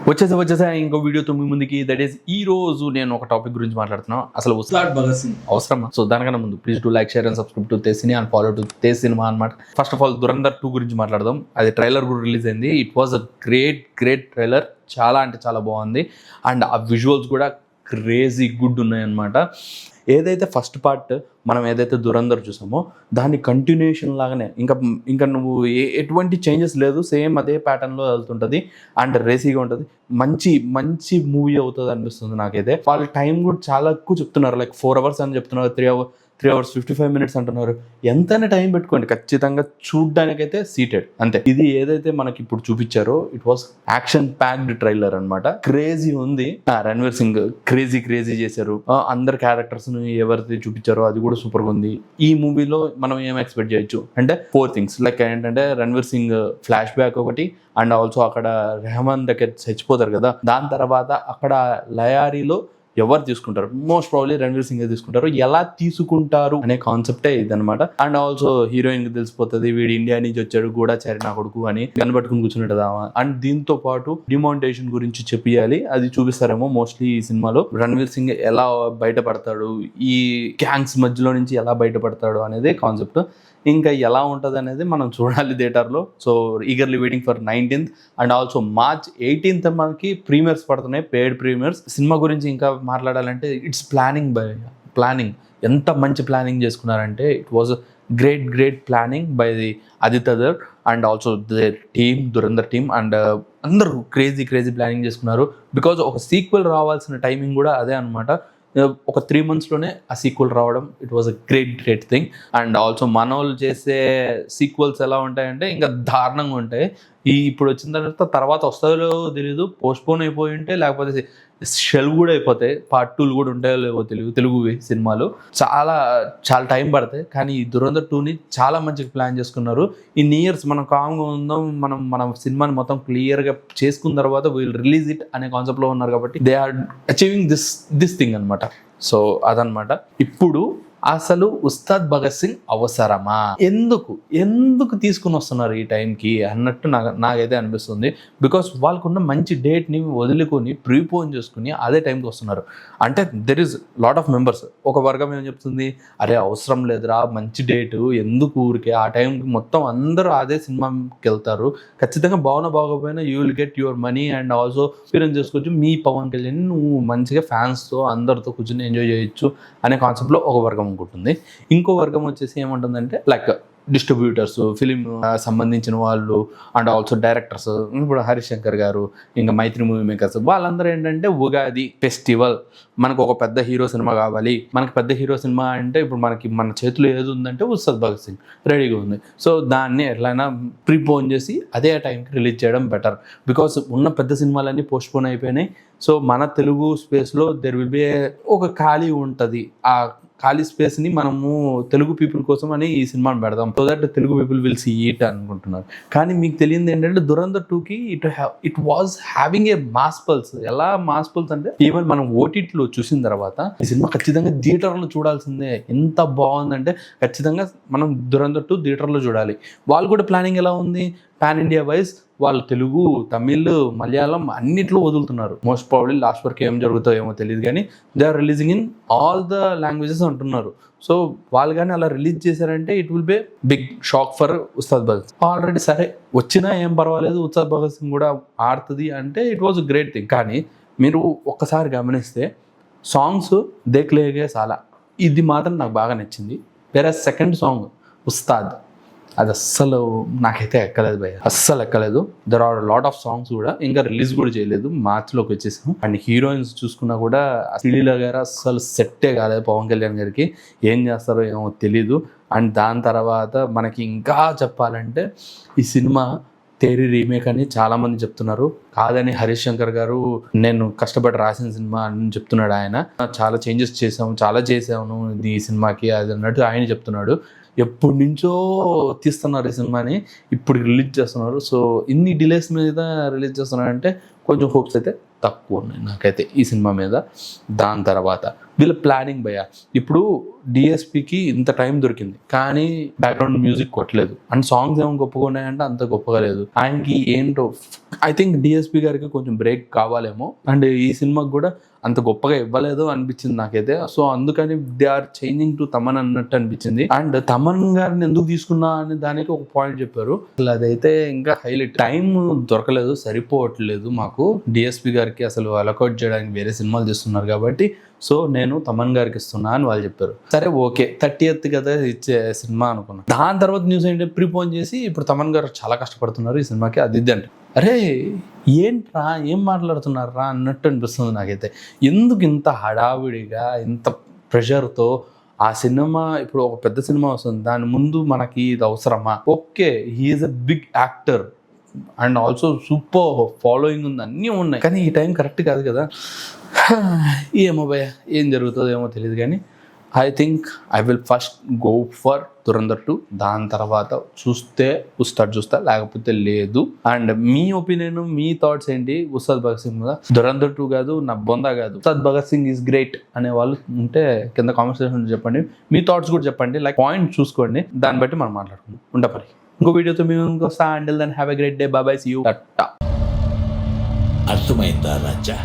వచ్చేసా ఇంకో వీడియోతో మీ ముందుకి. దట్ ఈస్ ఈ రోజు నేను ఒక టాపిక్ గురించి మాట్లాడుతున్నాను. అసలు ఉస్తాద్ భగత్ సింగ్ అవసరమా? సో దానికన్నా ముందు please to like, share and subscribe to Tej cine and follow to Tej cinema అనమాట. ఫస్ట్ ఆఫ్ ఆల్ దురంధర్ 2 గురించి మాట్లాడదాం. అది ట్రైలర్ కూడా రిలీజ్ అయింది. It was a great trailer. చాలా అంటే చాలా బాగుంది. అండ్ ఆ విజువల్స్ కూడా క్రేజీ గుడ్ ఉన్నాయన్నమాట. ఏదైతే ఫస్ట్ పార్ట్ మనం ఏదైతే దురంధర్ చూసామో దాని కంటిన్యూషన్ లాగానే ఇంకా నువ్వు ఎటువంటి చేంజెస్ లేదు, సేమ్ అదే ప్యాటర్న్లో వెళ్తుంటుంది అండ్ రేసీగా ఉంటుంది. మంచి మూవీ అవుతుంది అనిపిస్తుంది నాకైతే. వాళ్ళ టైం కూడా చాలా ఎక్కువ చెప్తున్నారు, లైక్ 4 hours అని చెప్తున్నారు, 3 hours 55 minutes అంటున్నారు. ఎంతైనా టైం పెట్టుకోండి, ఖచ్చితంగా చూడ్డానికైతే సీటెడ్ అంతే. ఇది ఏదైతే మనకి ఇప్పుడు చూపించారో it was action packed trailer అనమాట. క్రేజీ ఉంది. రణ్వీర్ సింగ్ క్రేజీ చేశారు. అందరు క్యారెక్టర్స్ ని ఎవరైతే చూపించారో అది కూడా సూపర్ గా ఉంది. ఈ మూవీలో మనం ఏం ఎక్స్పెక్ట్ చేయొచ్చు అంటే 4 things. లైక్ ఏంటంటే రణ్వీర్ సింగ్ ఫ్లాష్ బ్యాక్ ఒకటి, అండ్ ఆల్సో అక్కడ రెహమాన్ దగ్గర చచ్చిపోతారు కదా, దాని తర్వాత అక్కడ లయారీలో ఎవరు తీసుకుంటారు, మోస్ట్ ప్రాబ్లీ రణ్వీర్ సింగ్ తీసుకుంటారు. ఎలా తీసుకుంటారు అనే కాన్సెప్టే ఇదనమాట. అండ్ ఆల్సో హీరోయిన్ కి తెలిసిపోతుంది వీడు ఇండియా నుంచి వచ్చాడు, గూఢచారి నా కొడుకు అని కనబట్టుకుని కూర్చుంటుందా. అండ్ దీంతో పాటు డిమానిటైజేషన్ గురించి చెప్పియాలి, అది చూపిస్తారేమో మోస్ట్లీ ఈ సినిమాలో. రణ్వీర్ సింగ్ ఎలా బయటపడతాడు, ఈ గ్యాంగ్స్ మధ్యలో నుంచి ఎలా బయటపడతాడు అనేది కాన్సెప్ట్. ఇంకా ఎలా ఉంటుంది అనేది మనం చూడాలి థియేటర్లో. So eagerly waiting for 19th and also March 18th మనకి ప్రీమియర్స్ పడుతున్నాయి, పెయిడ్ ప్రీమియర్స్. సినిమా గురించి ఇంకా మాట్లాడాలంటే ఇట్స్ ప్లానింగ్ ఎంత మంచి ప్లానింగ్ చేసుకున్నారంటే it was great planning by the Aditya Dhar and also their team, Dhurandhar team. And అందరూ క్రేజీ ప్లానింగ్ చేసుకున్నారు. బికాజ్ ఒక సీక్వెల్ రావాల్సిన టైమింగ్ కూడా అదే అనమాట. ఒక 3 monthsలోనే ఆ సీక్వెల్ రావడం it was a great thing. And also మనోళ్ళు చేసే సీక్వెల్స్ ఎలా ఉంటాయంటే ఇంకా దారుణంగా ఉంటాయి. ఇప్పుడు వచ్చిన తర్వాత వస్తుందో తెలియదు, పోస్ట్పోన్ అయిపోయి ఉంటే, లేకపోతే షెల్వ్ కూడా అయిపోతాయి. Part 2 కూడా ఉంటాయో లేవో తెలియదు. తెలుగు సినిమాలు చాలా టైం పడతాయి. కానీ ఈ దురంధర్ 2ని చాలా మంచిగా ప్లాన్ చేసుకున్నారు. ఇన్ని ఇయర్స్ మనం కామ్గా ఉందాం, మనం సినిమాని మొత్తం క్లియర్గా చేసుకున్న తర్వాత వీల్ రిలీజ్ ఇట్ అనే కాన్సెప్ట్లో ఉన్నారు కాబట్టి they are achieving this thing అనమాట. సో అదనమాట. ఇప్పుడు అసలు ఉస్తాద్ భగత్ సింగ్ అవసరమా, ఎందుకు తీసుకుని వస్తున్నారు ఈ టైంకి అన్నట్టు నాకైతే అనిపిస్తుంది. బికాస్ వాళ్ళకున్న మంచి డేట్ని వదులుకొని ప్రీపోన్ చేసుకుని అదే టైంకి వస్తున్నారు. అంటే there is lot of members. ఒక వర్గం ఏం చెప్తుంది, అరే అవసరం లేదురా, మంచి డేటు ఎందుకు ఊరికే, ఆ టైంకి మొత్తం అందరూ అదే సినిమాకి వెళ్తారు. ఖచ్చితంగా బాగోపోయినా you will get your money and also experience చేసుకోవచ్చు. మీ పవన్ కళ్యాణ్ నువ్వు మంచిగా ఫ్యాన్స్తో అందరితో కూర్చొని ఎంజాయ్ చేయొచ్చు అనే కాన్సెప్ట్లో ఒక వర్గం ఉంటుంది. ఇంకో వర్గం వచ్చేసి ఏమంటుందంటే లైక్ డిస్ట్రిబ్యూటర్స్, ఫిలిం సంబంధించిన వాళ్ళు అండ్ ఆల్సో డైరెక్టర్స్, ఇప్పుడు హరీష్ శంకర్ గారు, ఇంకా మైత్రి మూవీ మేకర్స్, వాళ్ళందరూ ఏంటంటే ఉగాది ఫెస్టివల్, మనకు ఒక పెద్ద హీరో సినిమా కావాలి. మనకి పెద్ద హీరో సినిమా అంటే ఇప్పుడు మన చేతిలో ఏది ఉందంటే ఉస్తాద్ భగత్ సింగ్ రెడీగా ఉంది. సో దాన్ని ఎట్లయినా ప్రీపోన్ చేసి అదే టైంకి రిలీజ్ చేయడం బెటర్. బికాస్ ఉన్న పెద్ద సినిమాలన్నీ పోస్ట్పోన్ అయిపోయినాయి. సో మన తెలుగు స్పేస్లో దెర్ విల్ బి ఒక ఖాళీ ఉంటుంది. ఆ ఖాళీ స్పేస్ని మనము తెలుగు పీపుల్ కోసం అని ఈ సినిమాని పెడదాం, so that Telugu people will see it అనుకుంటున్నారు. కానీ మీకు తెలియదు ఏంటంటే దురంధర్ 2కి it was having a mass pulse. ఎలా మాస్ పల్స్ అంటే ఈవెన్ మనం ఓటీటీలో చూసిన తర్వాత ఈ సినిమా ఖచ్చితంగా థియేటర్లో చూడాల్సిందే. ఎంత బాగుందంటే ఖచ్చితంగా మనం దురంధర్ 2 థియేటర్లో చూడాలి. వాళ్ళు కూడా ప్లానింగ్ ఎలా ఉంది, పాన్ ఇండియా వైజ్ వాళ్ళు తెలుగు, తమిళ్, మలయాళం అన్నిట్లో వదులుతున్నారు. మోస్ట్ ప్రాబ్లీ లాస్ట్ వరకు ఏం జరుగుతుందో ఏమో తెలియదు, కానీ they are releasing in all the languages అంటున్నారు. సో వాళ్ళు కానీ అలా రిలీజ్ చేశారంటే it will be big shock for Ustaad Bhagat Singh. Already సరే వచ్చినా ఏం పర్వాలేదు, ఉస్తాద్ భగత్ సింగ్ కూడా ఆడుతుంది అంటే it was a great thing. కానీ మీరు ఒక్కసారి గమనిస్తే సాంగ్స్ దేఖ్లేగే సాలా, ఇది మాత్రం నాకు బాగా నచ్చింది. వేరే సెకండ్ సాంగ్ ఉస్తాద్, అది అస్సలు నాకైతే ఎక్కలేదు భయ్య, అస్సలు ఎక్కలేదు. There are lot of songs కూడా ఇంకా రిలీజ్ కూడా చేయలేదు, మార్చిలోకి వచ్చేసాం. అండ్ హీరోయిన్స్ చూసుకున్నా కూడా శ్రీలీల గారు అస్సలు సెట్టే కాలేదు పవన్ కళ్యాణ్ గారికి. ఏం చేస్తారో ఏమో తెలీదు. అండ్ దాని తర్వాత మనకి ఇంకా చెప్పాలంటే ఈ సినిమా తేరీ రీమేక్ అని చాలా మంది చెప్తున్నారు. కాదని హరీష్ శంకర్ గారు నేను కష్టపడి రాసిన సినిమా అని చెప్తున్నాడు. ఆయన చాలా చేంజెస్ చేసాము ఈ సినిమాకి అది అన్నట్టు ఆయన చెప్తున్నాడు. ఎప్పటి నుంచో తీస్తున్నారు ఈ సినిమాని, ఇప్పుడు రిలీజ్ చేస్తున్నారు. సో ఇన్ని డిలేస్ మీద రిలీజ్ చేస్తున్నారంటే కొంచెం హోప్స్ అయితే తక్కువ ఉన్నాయి నాకైతే ఈ సినిమా మీద. దాని తర్వాత వీళ్ళ ప్లానింగ్ భయ. ఇప్పుడు డిఎస్పికి ఇంత టైం దొరికింది కానీ బ్యాక్గ్రౌండ్ మ్యూజిక్ కొట్టలేదు, అండ్ సాంగ్స్ ఏమో గొప్పగా ఉన్నాయంటే అంత గొప్పగా లేదు. ఆయనకి ఏంటో ఐ థింక్ డిఎస్పి గారికి కొంచెం బ్రేక్ కావాలేమో, అండ్ ఈ సినిమాకి కూడా అంత గొప్పగా ఇవ్వలేదు అనిపించింది నాకైతే. సో అందుకని they are changing to Thaman అన్నట్టు అనిపించింది. అండ్ తమన్ గారిని ఎందుకు తీసుకున్నా అని దానికి ఒక పాయింట్ చెప్పారు, అసలు అదైతే ఇంకా హైలైట్. టైం దొరకలేదు, సరిపోవట్లేదు మాకు డిఎస్పి గారికి అసలు అలకౌట్ చేయడానికి వేరే సినిమాలు తీస్తున్నారు కాబట్టి సో నేను తమన్ గారికి ఇస్తున్నా అని వాళ్ళు చెప్పారు. సరే ఓకే 30th కదా ఇచ్చే సినిమా అనుకున్నా. దాని తర్వాత న్యూస్ ఏంటంటే ప్రీపోన్ చేసి ఇప్పుడు తమన్ గారు చాలా కష్టపడుతున్నారు ఈ సినిమాకి, అది ఇది అంటే అరే ఏంట్రా ఏం మాట్లాడుతున్నారా అన్నట్టు అనిపిస్తుంది నాకైతే. ఎందుకు ఇంత హడావిడిగా ఇంత ప్రెషర్తో ఆ సినిమా, ఇప్పుడు ఒక పెద్ద సినిమా వస్తుంది దాని ముందు మనకి ఇది అవసరమా? Okay he's a big actor and also super following ఉంది, అన్నీ ఉన్నాయి, కానీ ఈ టైం కరెక్ట్ కాదు కదా. ఏమో భయ ఏం జరుగుతుందో ఏమో తెలియదు, కానీ I think I will first go for Dhurandhar 2, దాని తర్వాత చూస్తే ఉస్తాద్ చూస్తా, లేకపోతే లేదు. And me opinion, me thoughts ఏంటి ఉస్తాద్ భగత్ సింగ్ మీద? దురంధర్ 2 కాదు, నా బొందా కాదు, ఉస్తాద్ భగత్ సింగ్ ఈజ్ గ్రేట్ అనే వాళ్ళు ఉంటే కింద కామెంట్ సెక్షన్ చెప్పండి. మీ థాట్స్ కూడా చెప్పండి, లైక్ పాయింట్ చూసుకోండి, దాన్ని బట్టి మనం మాట్లాడుకుందాం. ఉండపరి ఇంకో వీడియోతో మేము ఇంకొస్తా. Until then have a great day, bye bye, see you. అర్థమైందా రాజా?